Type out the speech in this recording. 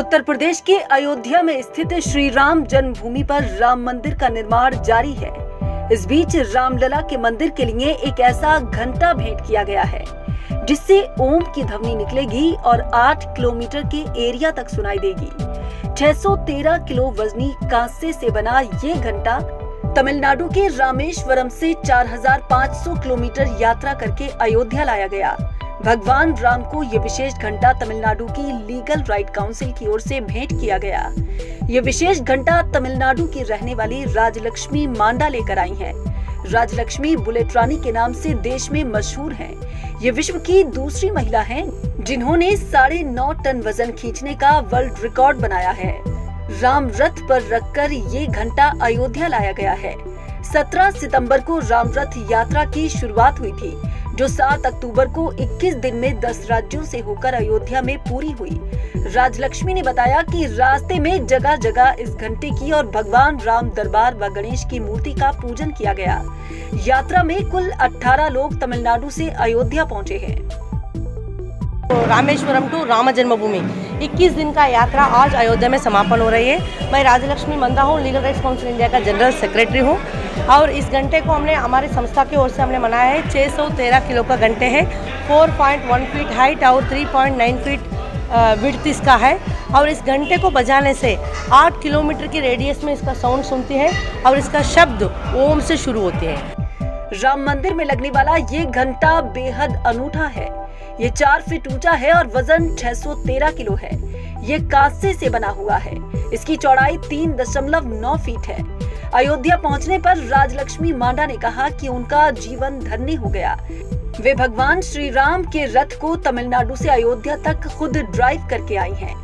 उत्तर प्रदेश के अयोध्या में स्थित श्री राम जन्मभूमि पर राम मंदिर का निर्माण जारी है। इस बीच रामलला के मंदिर के लिए एक ऐसा घंटा भेंट किया गया है जिससे ओम की ध्वनि निकलेगी और 8 किलोमीटर के एरिया तक सुनाई देगी। 613 किलो वजनी कांसे से बना ये घंटा तमिलनाडु के रामेश्वरम से 4500 किलोमीटर यात्रा करके अयोध्या लाया गया। भगवान राम को ये विशेष घंटा तमिलनाडु की लीगल राइट काउंसिल की ओर से भेंट किया गया। ये विशेष घंटा तमिलनाडु की रहने वाली राजलक्ष्मी मांडा लेकर आई हैं। राजलक्ष्मी बुलेट रानी के नाम से देश में मशहूर हैं। ये विश्व की दूसरी महिला हैं जिन्होंने 9.5 टन वजन खींचने का वर्ल्ड रिकॉर्ड बनाया है। राम रथ पर रखकर ये घंटा अयोध्या लाया गया है। 17 सितंबर को राम रथ यात्रा की शुरुआत हुई थी, जो 7 अक्टूबर को 21 दिन में 10 राज्यों से होकर अयोध्या में पूरी हुई। राजलक्ष्मी ने बताया कि रास्ते में जगह जगह इस घंटे की और भगवान राम दरबार व गणेश की मूर्ति का पूजन किया गया। यात्रा में कुल 18 लोग तमिलनाडु से अयोध्या पहुंचे हैं। रामेश्वरम टू राम जन्मभूमि 21 दिन का यात्रा आज अयोध्या में समापन हो रही है। मैं राजलक्ष्मी मंदा हूँ, लीगल राइट्स काउंसिल इंडिया का जनरल सेक्रेटरी हूँ और इस घंटे को हमने हमारी संस्था की ओर से हमने मनाया है। 613 किलो का घंटे है, 4.1 फीट हाइट और 3.9 फीट विड्थ इसका है और इस घंटे को बजाने से 8 किलोमीटर की रेडियस में इसका साउंड सुनती है और इसका शब्द ओम से शुरू होते हैं। राम मंदिर में लगने वाला ये घंटा बेहद अनूठा है। ये 4 फीट ऊंचा है और वजन 613 किलो है। ये कांसे से बना हुआ है। इसकी चौड़ाई 3.9 फीट है। अयोध्या पहुंचने पर राजलक्ष्मी मांडा ने कहा कि उनका जीवन धन्य हो गया। वे भगवान श्री राम के रथ को तमिलनाडु से अयोध्या तक खुद ड्राइव करके आई हैं।